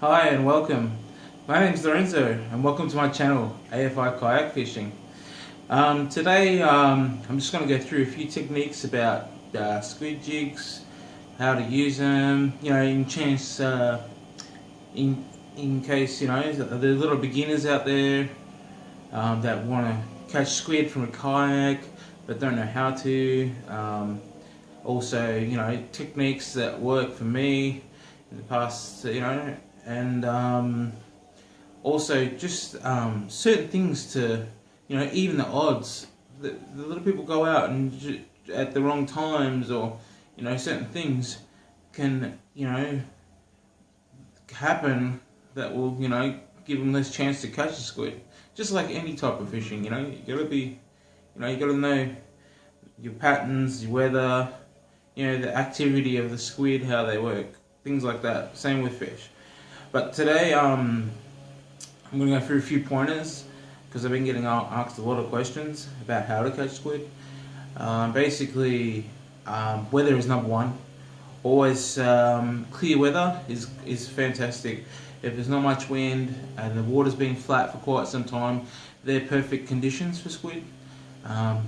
Hi and welcome. My name's Lorenzo and welcome to my channel, AFI Kayak Fishing. Today I'm just going to go through a few techniques about squid jigs, how to use them, in chance, in case, there's a lot of beginners out there that want to catch squid from a kayak but don't know how to. Also, techniques that work for me in the past, and also just certain things to, even the odds. The little people go out and at the wrong times, or certain things can happen that will give them less chance to catch a squid. Just like any type of fishing, you gotta be, you gotta know your patterns, your weather, the activity of the squid, how they work, things like that. Same with fish. But today, I'm going to go through a few pointers because I've been getting asked a lot of questions about how to catch squid. Basically, weather is number one. Always clear weather is fantastic. If there's not much wind and the water's been flat for quite some time, they're perfect conditions for squid.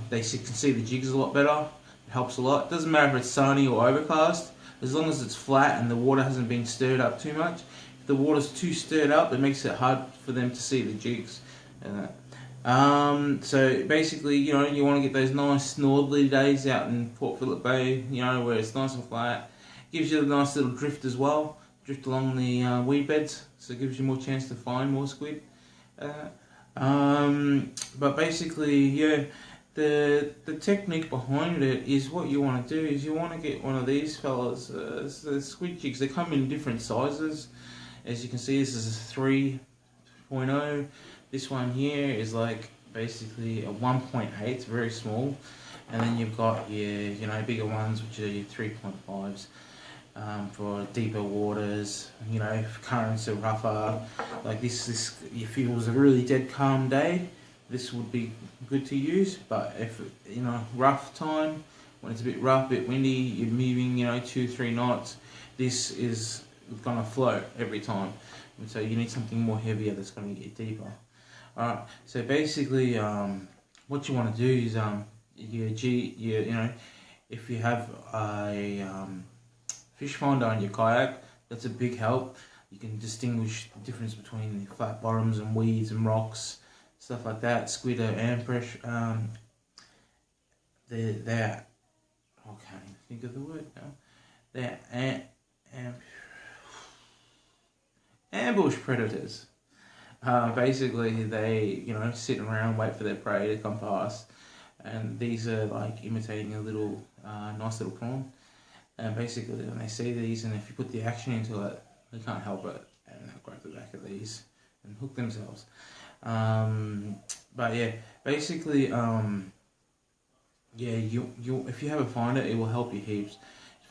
They can see the jigs a lot better. It helps a lot. It doesn't matter if it's sunny or overcast, as long as it's flat and the water hasn't been stirred up too much. If the water's too stirred up, it makes it hard for them to see the jigs. So basically, you want to get those nice northerly days out in Port Phillip Bay, where it's nice and flat. Gives you a nice little drift as well. Drift along the weed beds, so it gives you more chance to find more squid. But basically, the technique behind it is, what you want to do is you want to get one of these fellas, the squid jigs. They come in different sizes. As you can see, this is a 3.0. This one here is like basically a 1.8. It's very small. And then you've got your bigger ones, which are your 3.5s. For deeper waters, if currents are rougher, like this, if it was a really dead calm day, this would be good to use. But if rough time, when it's a bit rough, a bit windy, you're moving 2-3 knots, this is gonna float every time, and so you need something more heavier that's gonna get deeper. Alright, so basically what you want to do is if you have a fish finder on your kayak, that's a big help. You can distinguish the difference between flat bottoms and weeds and rocks, stuff like that. Squid are ambush. They're I can't even think of the word now. They're ambush predators. Basically, they sit around, wait for their prey to come past, and these are like imitating a little nice little prawn. And basically, when they see these, and if you put the action into it, they can't help it, and they'll grab the back of these and hook themselves. But yeah, basically, if you have a finder, it will help you heaps.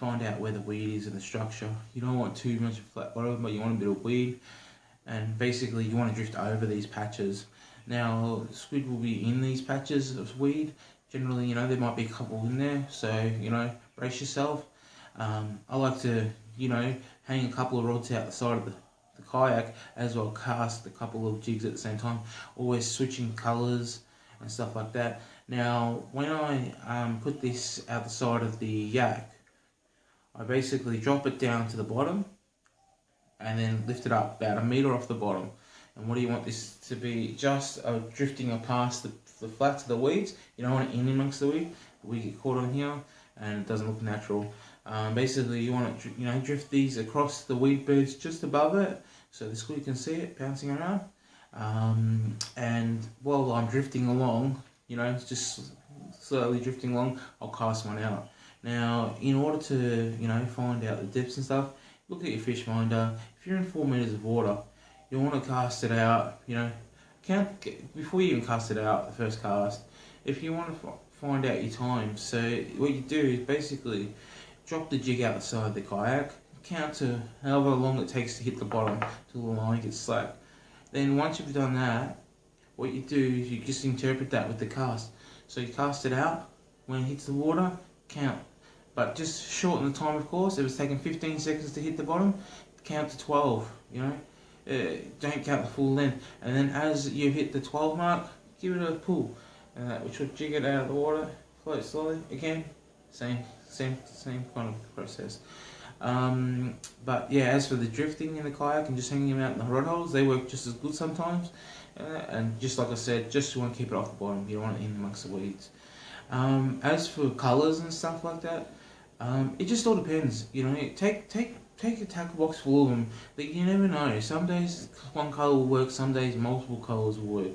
Find out where the weed is in the structure. You don't want too much of flat bottom, but you want a bit of weed. And basically, you want to drift over these patches. Now, squid will be in these patches of weed. Generally, there might be a couple in there, so brace yourself. I like to, hang a couple of rods out the side of the kayak, as well cast a couple of jigs at the same time, always switching colours and stuff like that. Now, when I put this out the side of the yak, I basically drop it down to the bottom and then lift it up about 1 metre off the bottom. And what do you want this to be? Just drifting past the flats of the weeds. You don't want it in amongst the weed. We get caught on here and it doesn't look natural. Basically, you want to drift these across the weed beds just above it, so the squid can see it bouncing around. And while I'm drifting along, just slowly drifting along, I'll cast one out. Now, in order to find out the depths and stuff, look at your fish finder. If you're in 4 meters of water, you want to cast it out. Count before you even cast it out. The first cast, if you want to find out your time, so what you do is basically drop the jig out the side of the kayak, count to however long it takes to hit the bottom till the line gets slack. Then once you've done that, what you do is you just interpret that with the cast. So you cast it out, when it hits the water, count. But just shorten the time, of course. If it's taking 15 seconds to hit the bottom, count to 12, don't count the full length. And then as you hit the 12 mark, give it a pull, which will jig it out of the water, float slowly. Again, same kind of process. But yeah, as for the drifting in the kayak and just hanging them out in the rod holes, they work just as good sometimes. And just like I said, just you want to keep it off the bottom. You don't want it in amongst the weeds. As for colours and stuff like that, it just all depends. You know, take a tackle box full of them. That you never know. Some days one colour will work. Some days multiple colours will work.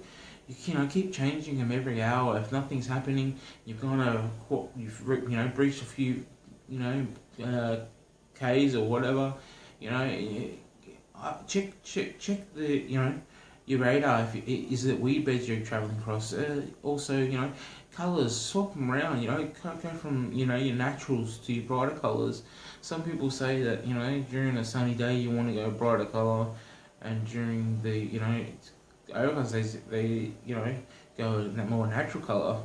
You know, keep changing them every hour. If nothing's happening, you've breached a few, K's or whatever. You know, check the your radar. Is it weed beds you're travelling across? Also, colours, swap them around. Go from your naturals to your brighter colours. Some people say that during a sunny day you want to go brighter colour, and during the overcast days they go a more natural colour.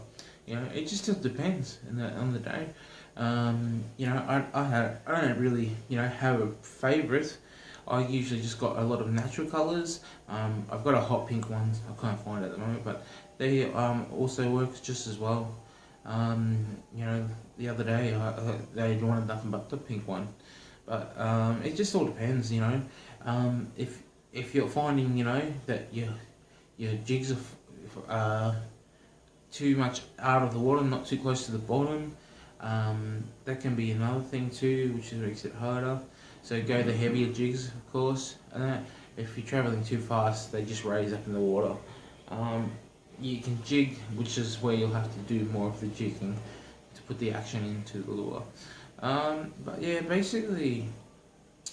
It just depends on the day. I don't really have a favourite. I usually just got a lot of natural colours. I've got a hot pink one. I can't find it at the moment, but they also works just as well. The other day they wanted nothing but the pink one, but it just all depends. If you're finding that your jigs are too much out of the water, not too close to the bottom, that can be another thing too, which makes it harder. So go the heavier jigs, of course. If you're travelling too fast, they just raise up in the water. You can jig, which is where you'll have to do more of the jigging to put the action into the lure. But yeah, basically,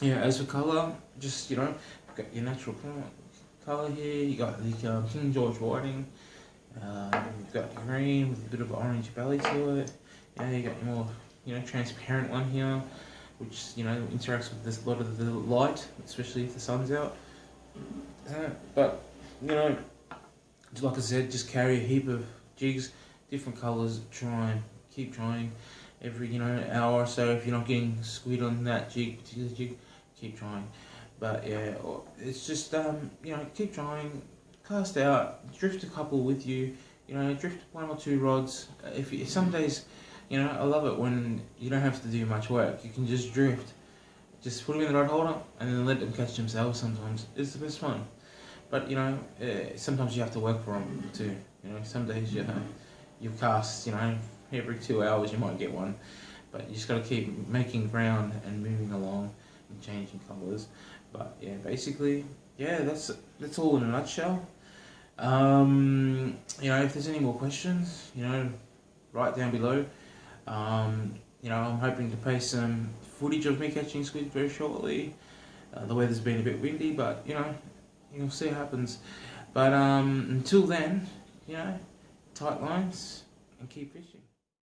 as for colour, just you've got your natural colour here. You got the King George whiting. You've got your green with a bit of orange belly to it. You got your more transparent one here, which interacts with this lot of the light, especially if the sun's out. But like I said, just carry a heap of jigs, different colours. Try and keep trying every hour or so. If you're not getting squid on that particular jig, keep trying. But yeah, it's just keep trying. Cast out, drift a couple with you. Drift 1 or 2 rods. If some days. I love it when you don't have to do much work. You can just drift. Just put them in the rod holder and then let them catch themselves sometimes. It's the best fun. But, sometimes you have to work for them too. Some days you cast, every 2 hours you might get one. But you just got to keep making ground and moving along and changing colours. But, yeah, basically, that's all in a nutshell. If there's any more questions, write down below. I'm hoping to post some footage of me catching squid very shortly. The weather's been a bit windy, but you'll see what happens. But until then, tight lines and keep fishing.